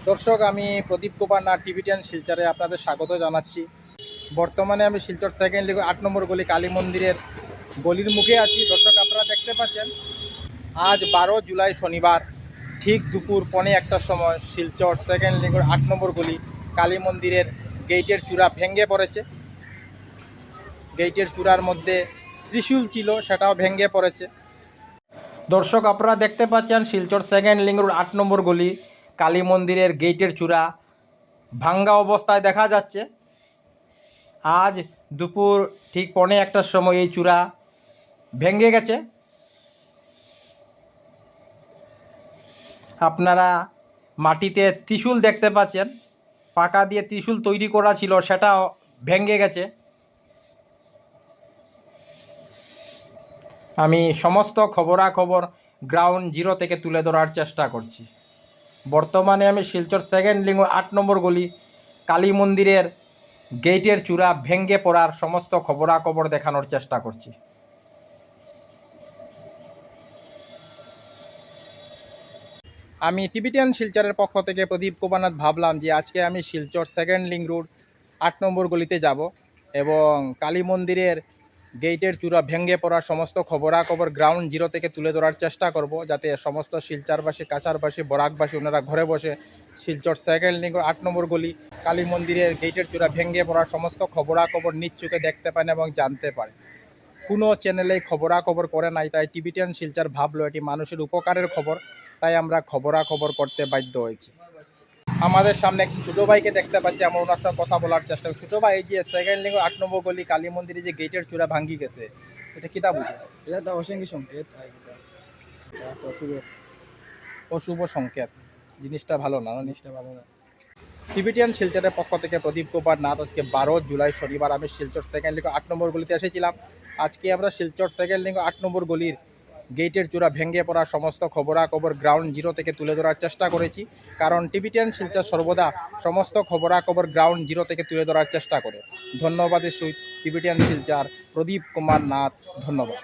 দর্শক, আমি প্রদীপ কুমার নাথ, টিভি10 শিলচরে আপনাদের স্বাগত জানাচ্ছি। বর্তমানে আমি শিলচর সেকেন্ড লিগ 8 নম্বর গলি কালী মন্দিরের গলির মুখে আছি। দর্শক, আপনারা দেখতে পাচ্ছেন আজ 12 জুলাই শনিবার ঠিক দুপুর 1:15টার সময় শিলচর সেকেন্ড লিগের 8 নম্বর গলি কালী মন্দিরের গেটের চূড়া ভেঙে পড়েছে। গেটের চূড়ার মধ্যে ত্রিশূল ছিল, সেটাও ভেঙে পড়েছে। দর্শক, আপনারা দেখতে পাচ্ছেন শিলচর সেকেন্ড লিং রোড 8 নম্বর গলি কালী মন্দিরের গেটের চূড়া ভাঙ্গা অবস্থায় দেখা যাচ্ছে। আজ দুপুর ঠিক 1:15টার সময় এই চূড়া ভেঙে গেছে। আপনারা মাটিতে ত্রিশূল দেখতে পাচ্ছেন, পাকা দিয়ে ত্রিশূল তৈরি করা ছিল, সেটাও ভেঙে গেছে। আমি সমস্ত খবরাখবর গ্রাউন্ড জিরো থেকে তুলে ধরার চেষ্টা করছি। বর্তমানে আমি শিলচর সেকেন্ড লিং 8 নম্বর গলি কালী মন্দিরের গেটের চূড়া ভেঙে পড়ার সমস্ত খবরাখবর দেখানোর চেষ্টা করছি। আমি টিভি10 শিলচরের পক্ষ থেকে প্রদীপ কুমার নাথ ভাবলাম যে আজকে আমি শিলচর সেকেন্ড লিং রোড 8 নম্বর গলিতে যাব এবং কালী মন্দিরের গেটের চূড়া ভেঙে পড়ার সমস্ত খবরাখবর গ্রাউন্ড জিরো থেকে তুলে ধরার চেষ্টা করব, যাতে সমস্ত শিলচরবাসী, কাছারবাসী, বরাকবাসী ওনারা ঘরে বসে শিলচর সেকেন্ড লিং 8 নম্বর গলি কালী মন্দিরের গেটের চূড়া ভেঙে পড়ার সমস্ত খবরাখবর নিজ চোখে দেখতে পান এবং জানতে পারে। কোনো চ্যানেলেই খবরাখবর করে নাই, তাই টিভি10 শিলচর ভাবলো এটি মানুষের উপকারের খবর, তাই আমরা খবরাখবর করতে বাধ্য হয়েছি। আমাদের সামনে এক ছোটো ভাইকে দেখতে পাচ্ছি, আমরা ওনার সঙ্গে কথা বলার চেষ্টা করি। ছোটো ভাই, এই যে সেকেন্ড লিং 8 নম্বর গলি কালী মন্দিরে যে গেটের চূড়া ভাঙ্গি গেছে, এটা কিতা বুঝে? এটা তো অসংখ্য সংকেত অশুভ সংকেত। জিনিসটা ভালো না, জিনিসটা ভালো না। টিভি10 শিলচরের পক্ষ থেকে প্রদীপ কুমার নাথ। আজকে 12 জুলাই শনিবার আমি শিলচর সেকেন্ড লিং 8 নম্বর গলিতে এসেছিলাম। আজকে আমরা শিলচর সেকেন্ড লিং 8 নম্বর গলির গেটের চূড়া ভেঙে পড়ার সমস্ত খবরাখবর গ্রাউন্ড জিরো থেকে তুলে ধরার চেষ্টা করেছি, কারণ টিভি10 শিলচর সর্বদা সমস্ত খবরাখবর গ্রাউন্ড জিরো থেকে তুলে ধরার চেষ্টা করে। ধন্যবাদের সহিত টিভি10 শিলচর প্রদীপ কুমার নাথ, ধন্যবাদ।